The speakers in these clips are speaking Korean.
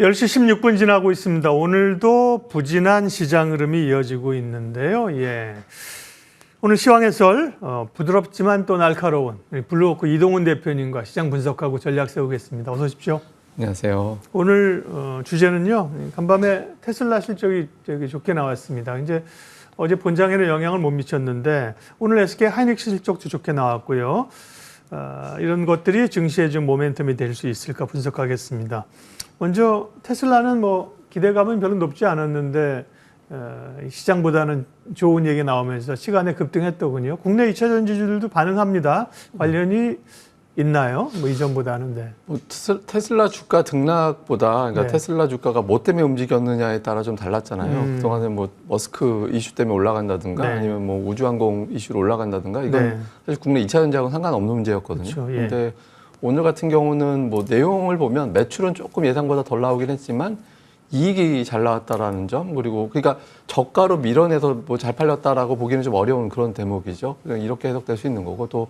10시 16분 지나고 있습니다. 오늘도 부진한 시장 흐름이 이어지고 있는데요. 오늘 시황해설 부드럽지만 또 날카로운 블루워크 이동훈 대표님과 시장 분석하고 전략 세우겠습니다. 어서 오십시오. 안녕하세요. 오늘 주제는요. 간밤에 테슬라 실적이 좋게 나왔습니다. 이제 어제 본장에는 영향을 못 미쳤는데 오늘 SK 하이닉스 실적도 좋게 나왔고요. 이런 것들이 증시에 좀 모멘텀이 될 수 있을까 분석하겠습니다. 먼저 테슬라는 기대감은 별로 높지 않았는데 시장보다는 좋은 얘기 나오면서 시간에 급등했더군요. 국내 2차 전지주들도 반응합니다. 관련이 있나요? 이전보다는. 네. 테슬라 주가 등락보다 그러니까 네. 테슬라 주가가 뭐 때문에 움직였느냐에 따라 좀 달랐잖아요. 그동안에 머스크 이슈 때문에 올라간다든가 네. 아니면 우주항공 이슈로 올라간다든가 이건 네. 사실 국내 2차 전지하고는 상관없는 문제였거든요. 그렇죠. 근데 오늘 같은 경우는 내용을 보면 매출은 조금 예상보다 덜 나오긴 했지만 이익이 잘 나왔다라는 점, 그리고 그러니까 저가로 밀어내서 잘 팔렸다라고 보기는 좀 어려운 그런 대목이죠. 이렇게 해석될 수 있는 거고, 또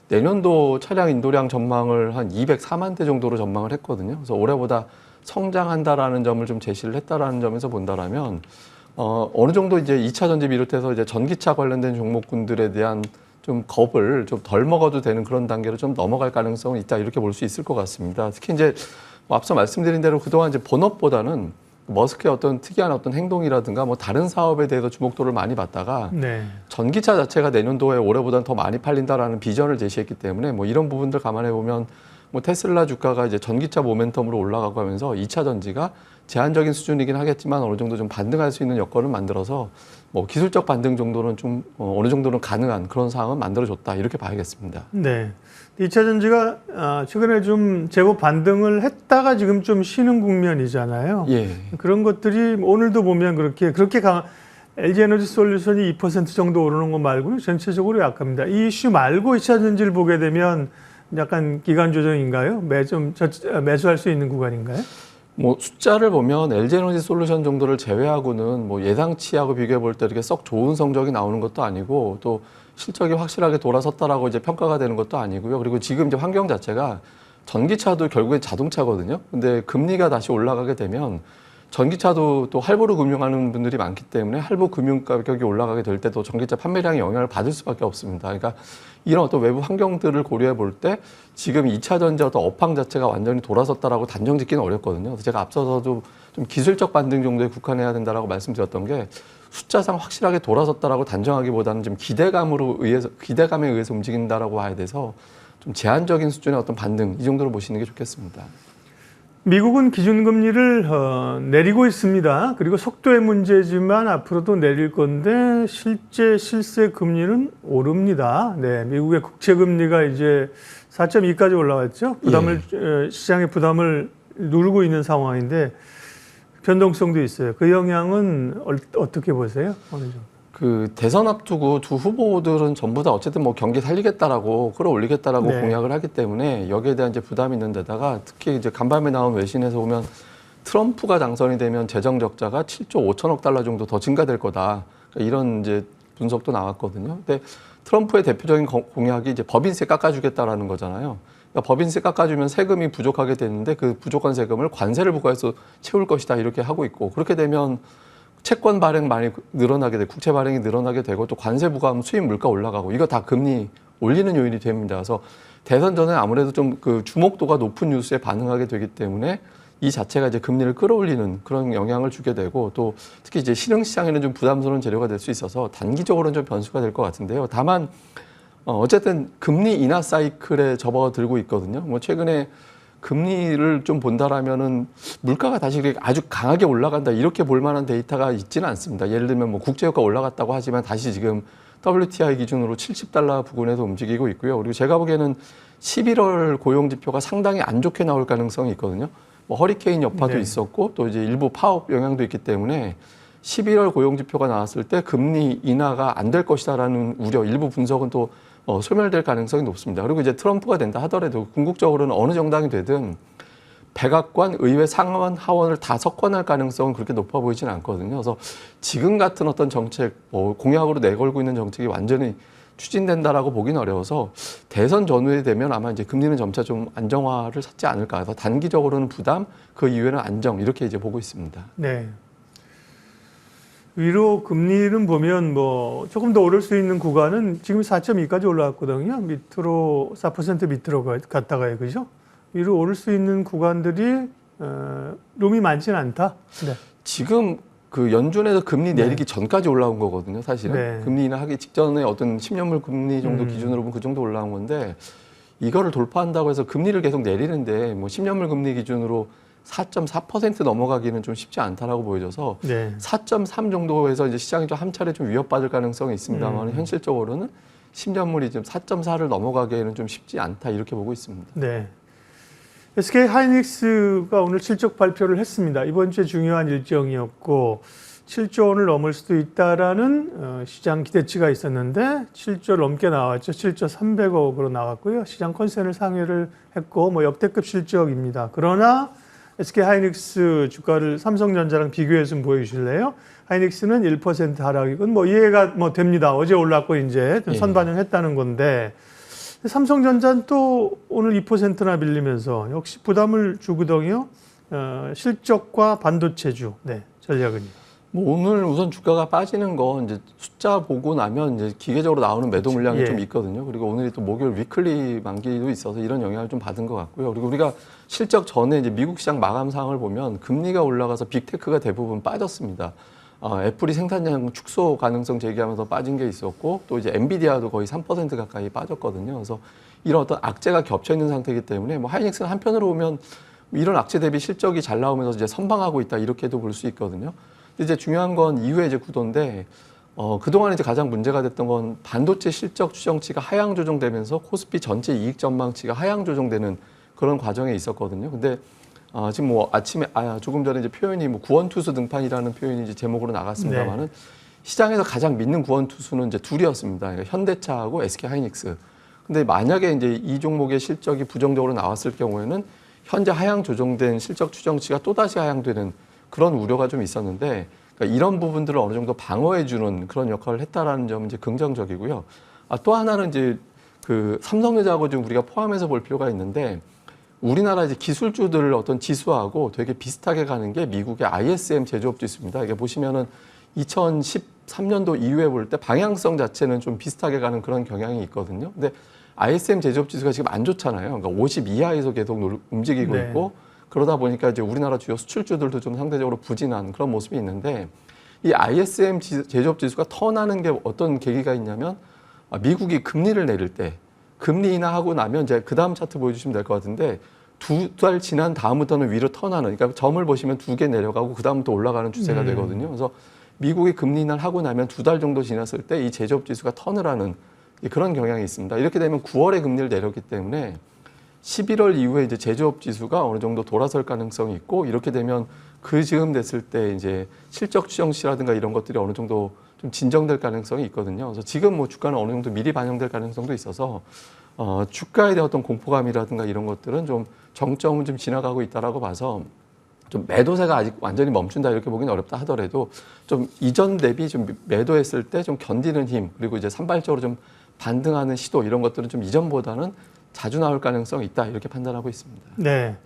내년도 차량 인도량 전망을 한 204만 대 정도로 전망을 했거든요. 그래서 올해보다 성장한다라는 점을 좀 제시를 했다라는 점에서 본다라면 어느 정도 이제 2차 전지 비롯해서 이제 전기차 관련된 종목군들에 대한 좀 겁을 좀 덜 먹어도 되는 그런 단계로 좀 넘어갈 가능성은 있다, 이렇게 볼 수 있을 것 같습니다. 특히 이제 앞서 말씀드린 대로 그동안 이제 본업보다는 머스크의 어떤 특이한 어떤 행동이라든가 다른 사업에 대해서 주목도를 많이 받다가 네. 전기차 자체가 내년도에 올해보다는 더 많이 팔린다라는 비전을 제시했기 때문에 이런 부분들 감안해 보면 테슬라 주가가 이제 전기차 모멘텀으로 올라가고 하면서 2차 전지가 제한적인 수준이긴 하겠지만 어느 정도 좀 반등할 수 있는 여건을 만들어서 기술적 반등 정도는 좀 어느 정도는 가능한 그런 상황은 만들어줬다, 이렇게 봐야겠습니다. 네. 2차 전지가 최근에 좀 제법 반등을 했다가 지금 좀 쉬는 국면이잖아요. 예. 그런 것들이 오늘도 보면 그렇게 LG에너지 솔루션이 2% 정도 오르는 거 말고는 전체적으로 약합니다. 이 이슈 말고 2차 전지를 보게 되면 약간 기간 조정인가요? 매수할 수 있는 구간인가요? 숫자를 보면 LG에너지 솔루션 정도를 제외하고는 예상치하고 비교해 볼 때 이렇게 썩 좋은 성적이 나오는 것도 아니고, 또 실적이 확실하게 돌아섰다라고 이제 평가가 되는 것도 아니고요. 그리고 지금 이제 환경 자체가 전기차도 결국엔 자동차거든요. 근데 금리가 다시 올라가게 되면 전기차도 또 할부로 금융하는 분들이 많기 때문에 할부 금융 가격이 올라가게 될 때도 전기차 판매량에 영향을 받을 수밖에 없습니다. 그러니까 이런 어떤 외부 환경들을 고려해 볼 때 지금 2차 전지 어떤 업황 자체가 완전히 돌아섰다라고 단정 짓기는 어렵거든요. 그래서 제가 앞서서도 좀 기술적 반등 정도에 국한해야 된다라고 말씀드렸던 게, 숫자상 확실하게 돌아섰다라고 단정하기보다는 좀 기대감에 의해서 움직인다라고 봐야 돼서 좀 제한적인 수준의 어떤 반등, 이 정도로 보시는 게 좋겠습니다. 미국은 기준금리를 내리고 있습니다. 그리고 속도의 문제지만 앞으로도 내릴 건데 실제 금리는 오릅니다. 네, 미국의 국채금리가 이제 4.2까지 올라왔죠. 시장의 부담을 누르고 있는 상황인데 변동성도 있어요. 그 영향은 어떻게 보세요? 어느 정도? 대선 앞두고 두 후보들은 전부 다 어쨌든 경기 살리겠다라고 끌어올리겠다라고 네. 공약을 하기 때문에 여기에 대한 이제 부담이 있는 데다가 특히 이제 간밤에 나온 외신에서 보면 트럼프가 당선이 되면 재정 적자가 7조 5천억 달러 정도 더 증가될 거다, 이런 이제 분석도 나왔거든요. 근데 트럼프의 대표적인 공약이 이제 법인세 깎아주겠다라는 거잖아요. 그러니까 법인세 깎아주면 세금이 부족하게 되는데 그 부족한 세금을 관세를 부과해서 채울 것이다, 이렇게 하고 있고, 그렇게 되면 채권 발행 많이 늘어나게 되고 국채 발행이 늘어나게 되고 또 관세 부과하면 수입 물가 올라가고, 이거 다 금리 올리는 요인이 됩니다. 그래서 대선 전에 아무래도 좀 주목도가 높은 뉴스에 반응하게 되기 때문에 이 자체가 이제 금리를 끌어올리는 그런 영향을 주게 되고, 또 특히 이제 신흥 시장에는 좀 부담스러운 재료가 될 수 있어서 단기적으로는 좀 변수가 될 것 같은데요. 다만 어쨌든 금리 인하 사이클에 접어들고 있거든요. 최근에 금리를 좀 본다라면은 물가가 다시 아주 강하게 올라간다, 이렇게 볼 만한 데이터가 있지는 않습니다. 예를 들면 국제유가 올라갔다고 하지만 다시 지금 WTI 기준으로 70달러 부근에서 움직이고 있고요. 그리고 제가 보기에는 11월 고용 지표가 상당히 안 좋게 나올 가능성이 있거든요. 허리케인 여파도 네. 있었고 또 이제 일부 파업 영향도 있기 때문에 11월 고용 지표가 나왔을 때 금리 인하가 안 될 것이다라는 우려, 일부 분석은 또 소멸될 가능성이 높습니다. 그리고 이제 트럼프가 된다 하더라도 궁극적으로는 어느 정당이 되든 백악관, 의회 상원, 하원을 다 석권할 가능성은 그렇게 높아 보이지는 않거든요. 그래서 지금 같은 어떤 정책, 공약으로 내걸고 있는 정책이 완전히 추진된다라고 보기는 어려워서 대선 전후에 되면 아마 이제 금리는 점차 좀 안정화를 찾지 않을까. 그래서 단기적으로는 부담, 그 이후에는 안정 이렇게 이제 보고 있습니다. 네. 위로 금리는 보면 뭐 조금 더 오를 수 있는 구간은 지금 4.2까지 올라왔거든요. 밑으로 4% 밑으로 갔다가요, 그죠? 위로 오를 수 있는 구간들이 룸이 많지는 않다. 네. 지금 그 연준에서 금리 네. 내리기 전까지 올라온 거거든요, 사실은. 네. 금리 인하하기 직전에 어떤 10년물 금리 정도 기준으로 보면 그 정도 올라온 건데 이거를 돌파한다고 해서 금리를 계속 내리는데 뭐 10년물 금리 기준으로 4.4% 넘어가기는 좀 쉽지 않다라고 보여져서 네. 4.3 정도에서 이제 시장이 좀 한 차례 좀 위협받을 가능성이 있습니다만 현실적으로는 10년물이 지금 4.4를 넘어가기에는 좀 쉽지 않다 이렇게 보고 있습니다. 네. SK 하이닉스가 오늘 실적 발표를 했습니다. 이번 주에 중요한 일정이었고 7조 원을 넘을 수도 있다라는 시장 기대치가 있었는데 7조 넘게 나왔죠. 7조 300억으로 나왔고요. 시장 컨센을 상회를 했고 뭐 역대급 실적입니다. 그러나 SK 하이닉스 주가를 삼성전자랑 비교해서 좀 보여주실래요? 하이닉스는 1% 하락이건 뭐 이해가 뭐 됩니다. 어제 올랐고 이제 좀 선반영했다는 건데 삼성전자는 또 오늘 2%나 밀리면서 역시 부담을 주거든요. 실적과 반도체주 전략은요. 뭐 오늘 우선 주가가 빠지는 건 이제 숫자 보고 나면 이제 기계적으로 나오는 매도 물량이 좀 있거든요. 그리고 오늘이 또 목요일 위클리 만기도 있어서 이런 영향을 좀 받은 것 같고요. 그리고 우리가 실적 전에 이제 미국 시장 마감 상황을 보면 금리가 올라가서 빅테크가 대부분 빠졌습니다. 애플이 생산량 축소 가능성 제기하면서 빠진 게 있었고 또 이제 엔비디아도 거의 3% 가까이 빠졌거든요. 그래서 이런 어떤 악재가 겹쳐 있는 상태이기 때문에 뭐 하이닉스는 한편으로 보면 이런 악재 대비 실적이 잘 나오면서 이제 선방하고 있다 이렇게도 볼 수 있거든요. 근데 이제 중요한 건 이후에 이제 구도인데 그동안 이제 가장 문제가 됐던 건 반도체 실적 추정치가 하향 조정되면서 코스피 전체 이익 전망치가 하향 조정되는 그런 과정에 있었거든요. 근데 지금 뭐 아침에 조금 전에 이제 표현이 뭐 구원투수 등판이라는 표현이 이제 제목으로 나갔습니다만은 시장에서 가장 믿는 구원투수는 이제 둘이었습니다. 그러니까 현대차하고 SK 하이닉스. 근데 만약에 이제 이 종목의 실적이 부정적으로 나왔을 경우에는 현재 하향 조정된 실적 추정치가 또다시 하향되는 그런 우려가 좀 있었는데 그러니까 이런 부분들을 어느 정도 방어해주는 그런 역할을 했다라는 점은 이제 긍정적이고요. 또 하나는 이제 그 삼성전자하고 좀 우리가 포함해서 볼 필요가 있는데 우리나라 이제 기술주들 어떤 지수하고 되게 비슷하게 가는 게 미국의 ISM 제조업 지수입니다. 이게 보시면은 2013년도 이후에 볼 때 방향성 자체는 좀 비슷하게 가는 그런 경향이 있거든요. 근데 ISM 제조업 지수가 지금 안 좋잖아요. 그러니까 50 이하에서 계속 움직이고 있고 그러다 보니까 이제 우리나라 주요 수출주들도 좀 상대적으로 부진한 그런 모습이 있는데 이 ISM 제조업 지수가 턴하는 게 어떤 계기가 있냐면 미국이 금리를 내릴 때 금리 인하하고 나면 이제 그 다음 차트 보여주시면 될 것 같은데 2달 지난 다음부터는 위로 턴하는 그러니까 점을 보시면 2개 내려가고 그 다음부터 올라가는 추세가 되거든요. 그래서 미국이 금리 인하를 하고 나면 2달 정도 지났을 때 이 제조업 지수가 턴을 하는 그런 경향이 있습니다. 이렇게 되면 9월에 금리를 내렸기 때문에 11월 이후에 이제 제조업 지수가 어느 정도 돌아설 가능성이 있고 이렇게 되면 그 즈음 됐을 때 이제 실적 추정치라든가 이런 것들이 어느 정도 좀 진정될 가능성이 있거든요. 그래서 지금 뭐 주가는 어느 정도 미리 반영될 가능성도 있어서 주가에 대한 어떤 공포감이라든가 이런 것들은 좀 정점은 좀 지나가고 있다라고 봐서 좀 매도세가 아직 완전히 멈춘다 이렇게 보기는 어렵다 하더라도 좀 이전 대비 좀 매도했을 때 좀 견디는 힘 그리고 이제 산발적으로 좀 반등하는 시도 이런 것들은 좀 이전보다는 자주 나올 가능성이 있다 이렇게 판단하고 있습니다. 네.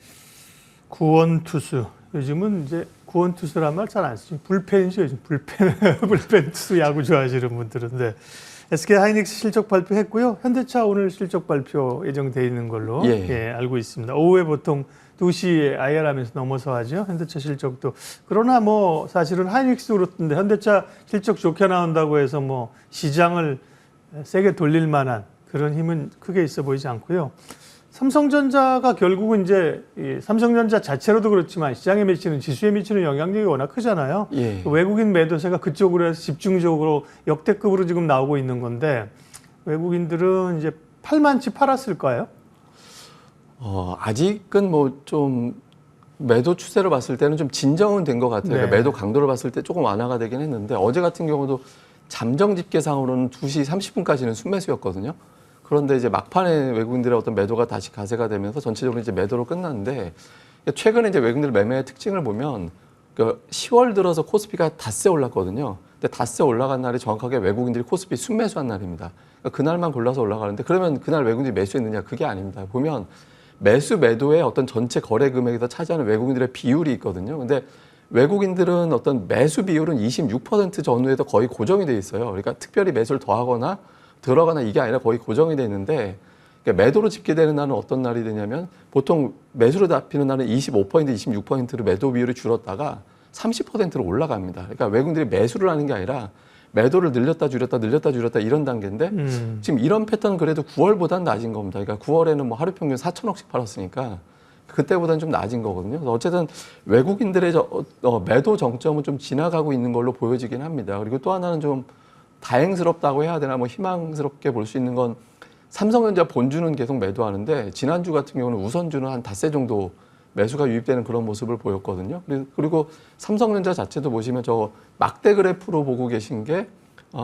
구원투수. 요즘은 이제 구원투수란 말 잘 안 쓰죠. 불펜이죠. 요즘 불펜 투수 야구 좋아하시는 분들은. 네. SK 하이닉스 실적 발표했고요. 현대차 오늘 실적 발표 예정돼 있는 걸로 알고 있습니다. 오후에 보통 2시에 IR하면서 넘어서 하죠. 현대차 실적도. 그러나 뭐 사실은 하이닉스 그렇던데 현대차 실적 좋게 나온다고 해서 뭐 시장을 세게 돌릴 만한 그런 힘은 크게 있어 보이지 않고요. 삼성전자가 결국은 이제 이 삼성전자 자체로도 그렇지만 시장에 미치는 지수에 미치는 영향력이 워낙 크잖아요. 외국인 매도세가 그쪽으로 해서 집중적으로 역대급으로 지금 나오고 있는 건데 외국인들은 이제 팔만치 팔았을까요? 아직은 뭐 좀 매도 추세를 봤을 때는 좀 진정은 된 것 같아요. 그러니까 매도 강도를 봤을 때 조금 완화가 되긴 했는데 어제 같은 경우도 잠정 집계상으로는 2시 30분까지는 순매수였거든요. 그런데 이제 막판에 외국인들의 어떤 매도가 다시 가세가 되면서 전체적으로 이제 매도로 끝났는데 최근에 이제 외국인들 매매의 특징을 보면 10월 들어서 코스피가 닷새 올랐거든요. 근데 닷새 올라간 날이 정확하게 외국인들이 코스피 순매수한 날입니다. 그러니까 그날만 골라서 올라가는데 그러면 그날 외국인들이 매수했느냐? 그게 아닙니다. 보면 매수 매도의 어떤 전체 거래 금액에서 차지하는 외국인들의 비율이 있거든요. 근데 외국인들은 어떤 매수 비율은 26% 전후에도 거의 고정이 돼 있어요. 그러니까 특별히 매수를 더하거나 들어가나 이게 아니라 거의 고정이 돼 있는데 그러니까 매도로 집계되는 날은 어떤 날이 되냐면 보통 매수로 잡히는 날은 25%, 26%로 매도 비율이 줄었다가 30%로 올라갑니다. 그러니까 외국인들이 매수를 하는 게 아니라 매도를 늘렸다 줄였다 이런 단계인데 지금 이런 패턴은 그래도 9월보다는 낮은 겁니다. 그러니까 9월에는 뭐 하루 평균 4천억씩 팔았으니까 그때보다는 좀 낮은 거거든요. 그래서 어쨌든 외국인들의 매도 정점은 좀 지나가고 있는 걸로 보여지긴 합니다. 그리고 또 하나는 좀 다행스럽다고 해야 되나 뭐 희망스럽게 볼 수 있는 건 삼성전자 본주는 계속 매도하는데 지난주 같은 경우는 우선주는 한 닷새 정도 매수가 유입되는 그런 모습을 보였거든요. 그리고 삼성전자 자체도 보시면 저 막대 그래프로 보고 계신 게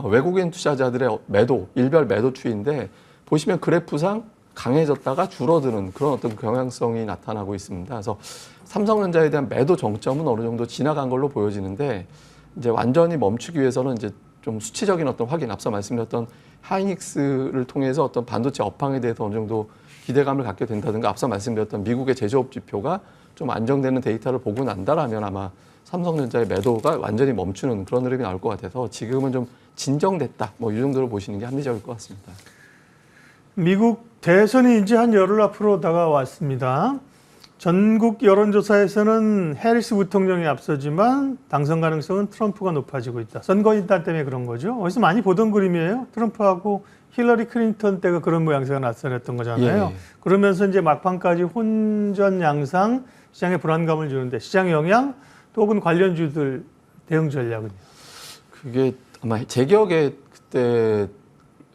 외국인 투자자들의 매도, 일별 매도 추이인데 보시면 그래프상 강해졌다가 줄어드는 그런 어떤 경향성이 나타나고 있습니다. 그래서 삼성전자에 대한 매도 정점은 어느 정도 지나간 걸로 보여지는데 이제 완전히 멈추기 위해서는 이제 좀 수치적인 어떤 확인, 앞서 말씀드렸던 하이닉스를 통해서 어떤 반도체 업황에 대해서 어느 정도 기대감을 갖게 된다든가 앞서 말씀드렸던 미국의 제조업 지표가 좀 안정되는 데이터를 보고 난다라면 아마 삼성전자의 매도가 완전히 멈추는 그런 흐름이 나올 것 같아서 지금은 좀 진정됐다. 뭐 이 정도로 보시는 게 합리적일 것 같습니다. 미국 대선이 이제 한 열흘 앞으로 다가왔습니다. 전국 여론조사에서는 해리스 부통령이 앞서지만 당선 가능성은 트럼프가 높아지고 있다. 선거인단 때문에 그런 거죠. 어디서 많이 보던 그림이에요. 트럼프하고 힐러리 클린턴 때가 그런 모양새가 나타났던 거잖아요. 예. 그러면서 이제 막판까지 혼전 양상, 시장에 불안감을 주는데 시장 영향 또 혹은 관련주들 대응 전략은요? 그게 아마 제 기억에 그때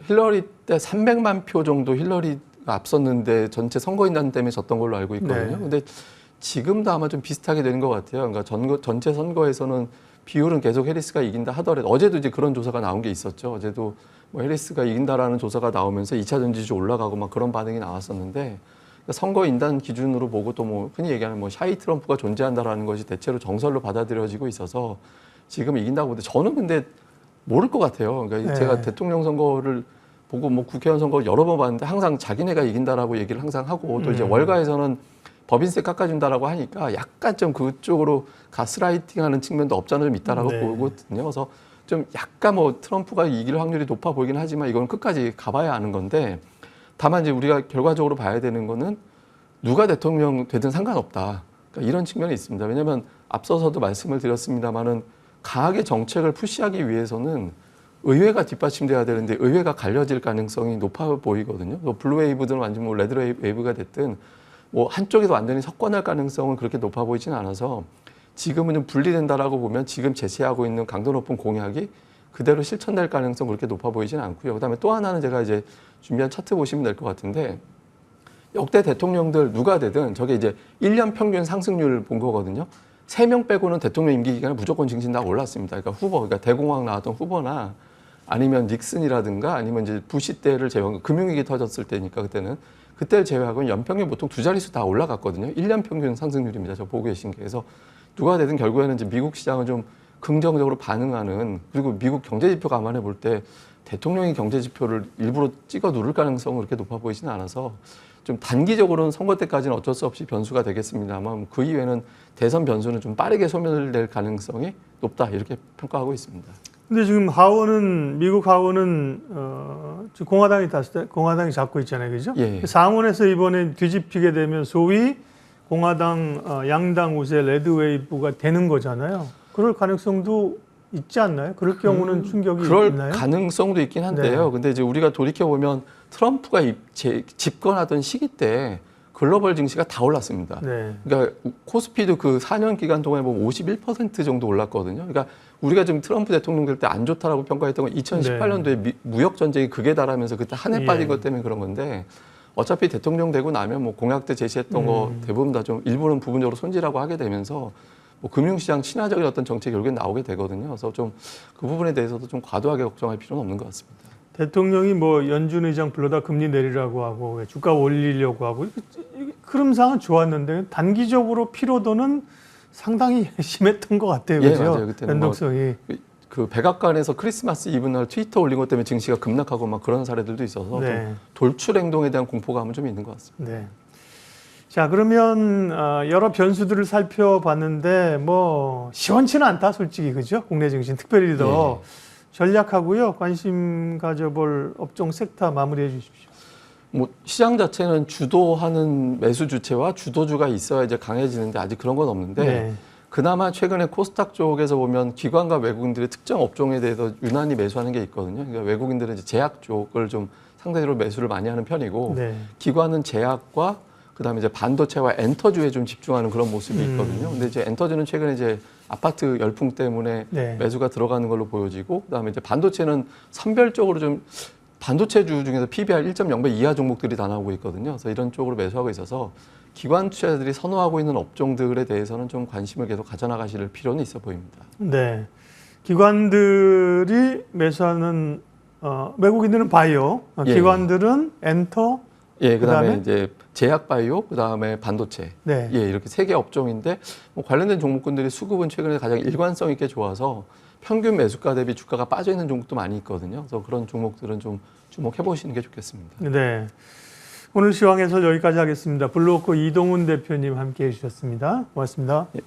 힐러리 때 300만 표 정도 힐러리가 앞섰는데 전체 선거인단 때문에 졌던 걸로 알고 있거든요. 네. 근데 지금도 아마 좀 비슷하게 되는 것 같아요. 그러니까 전체 선거에서는 비율은 계속 해리스가 이긴다 하더라도 어제도 이제 그런 조사가 나온 게 있었죠. 어제도 뭐 해리스가 이긴다라는 조사가 나오면서 2차 전지주 올라가고 막 그런 반응이 나왔었는데 그러니까 선거인단 기준으로 보고 또 뭐 흔히 얘기하는 뭐 샤이 트럼프가 존재한다라는 것이 대체로 정설로 받아들여지고 있어서 지금 이긴다고 보는데 저는 근데 모를 것 같아요. 그러니까 네. 제가 대통령 선거를 보고 뭐 국회의원 선거 여러 번 봤는데 항상 자기네가 이긴다라고 얘기를 항상 하고 또 이제 월가에서는 법인세 깎아준다라고 하니까 약간 좀 그쪽으로 가스라이팅하는 측면도 없잖아 좀 있다라고 네. 보거든요. 그래서 좀 약간 뭐 트럼프가 이길 확률이 높아 보이긴 하지만 이건 끝까지 가봐야 아는 건데 다만 이제 우리가 결과적으로 봐야 되는 거는 누가 대통령 되든 상관없다. 그러니까 이런 측면이 있습니다. 왜냐하면 앞서서도 말씀을 드렸습니다마는 강하게 정책을 푸시하기 위해서는 의회가 뒷받침돼야 되는데 의회가 갈려질 가능성이 높아 보이거든요. 블루웨이브든 완전 뭐 레드웨이브가 됐든 뭐 한쪽에서 완전히 석권할 가능성은 그렇게 높아 보이지는 않아서 지금은 좀 분리된다라고 보면 지금 제시하고 있는 강도 높은 공약이 그대로 실천될 가능성 그렇게 높아 보이지는 않고요. 그다음에 또 하나는 제가 이제 준비한 차트 보시면 될 것 같은데 역대 대통령들 누가 되든 저게 이제 1년 평균 상승률 본 거거든요. 3명 빼고는 대통령 임기 기간에 무조건 증신 다 올랐습니다. 그러니까 후보, 그러니까 대공황 나왔던 후보나 아니면 닉슨이라든가 아니면 이제 부시 때를 제외한 금융위기 터졌을 때니까 그때를 제외하고는 연평균 보통 두 자릿수 다 올라갔거든요. 1년 평균 상승률입니다. 저 보고 계신 게. 그래서 누가 되든 결국에는 이제 미국 시장은 좀 긍정적으로 반응하는 그리고 미국 경제지표 감안해 볼 때 대통령이 경제지표를 일부러 찍어 누를 가능성은 그렇게 높아 보이지는 않아서 좀 단기적으로는 선거 때까지는 어쩔 수 없이 변수가 되겠습니다만 그 이후에는 대선 변수는 좀 빠르게 소멸될 가능성이 높다 이렇게 평가하고 있습니다. 근데 지금 하원은 미국 하원은 지금 공화당이 공화당이 잡고 있잖아요, 그죠? 예. 상원에서 이번에 뒤집히게 되면 소위 공화당 양당 우세 레드웨이브가 되는 거잖아요. 그럴 가능성도 있지 않나요? 그럴 경우는 충격이 그럴 있나요? 가능성도 있긴 한데요. 네. 근데 이제 우리가 돌이켜 보면 트럼프가 집권하던 시기 때 글로벌 증시가 다 올랐습니다. 네. 그러니까 코스피도 그 4년 기간 동안에 보면 51% 정도 올랐거든요. 그러니까 우리가 지금 트럼프 대통령 될 때 안 좋다라고 평가했던 건 2018년도에 무역 전쟁이 극에 달하면서 그때 한 해 빠진 것 때문에 그런 건데 어차피 대통령 되고 나면 뭐 공약 때 제시했던 거 대부분 다 좀 일부는 부분적으로 손질하고 하게 되면서 뭐 금융시장 친화적인 어떤 정책이 결국엔 나오게 되거든요. 그래서 좀 그 부분에 대해서도 좀 과도하게 걱정할 필요는 없는 것 같습니다. 대통령이 뭐 연준 의장 불러다 금리 내리라고 하고 주가 올리려고 하고 흐름상은 좋았는데 단기적으로 피로도는 상당히 심했던 것 같아요. 예, 그죠? 맞아요. 그때는 변동성이. 그 백악관에서 크리스마스 이브 날 트위터 올린 것 때문에 증시가 급락하고 막 그런 사례들도 있어서 네. 좀 돌출 행동에 대한 공포감은 좀 있는 것 같습니다. 네. 자, 그러면 여러 변수들을 살펴봤는데 뭐 시원치는 않다, 솔직히. 그죠? 국내 증시 특별히 더 전략하고요. 관심 가져볼 업종 섹터 마무리해 주십시오. 뭐 시장 자체는 주도하는 매수 주체와 주도주가 있어야 이제 강해지는데 아직 그런 건 없는데 네. 그나마 최근에 코스닥 쪽에서 보면 기관과 외국인들이 특정 업종에 대해서 유난히 매수하는 게 있거든요. 그러니까 외국인들은 이제 제약 쪽을 좀 상대적으로 매수를 많이 하는 편이고 네. 기관은 제약과 그다음에 이제 반도체와 엔터주에 좀 집중하는 그런 모습이 있거든요. 근데 이제 엔터주는 최근에 이제 아파트 열풍 때문에 네. 매수가 들어가는 걸로 보여지고 그다음에 이제 반도체는 선별적으로 좀 반도체주 중에서 PBR 1.0배 이하 종목들이 다 나오고 있거든요. 그래서 이런 쪽으로 매수하고 있어서 기관 투자자들이 선호하고 있는 업종들에 대해서는 좀 관심을 계속 가져나가실 필요는 있어 보입니다. 네. 기관들이 매수하는 외국인들은 바이오, 예. 기관들은 엔터, 예, 그다음에 그다음에? 이제 제약 바이오, 그다음에 반도체. 네. 예, 이렇게 세 개 업종인데 뭐 관련된 종목군들이 수급은 최근에 가장 일관성 있게 좋아서 평균 매수가 대비 주가가 빠져 있는 종목도 많이 있거든요. 그래서 그런 종목들은 좀 주목해 보시는 게 좋겠습니다. 네. 오늘 시황에서 여기까지 하겠습니다. 블루오크 이동훈 대표님 함께 해주셨습니다. 고맙습니다. 예,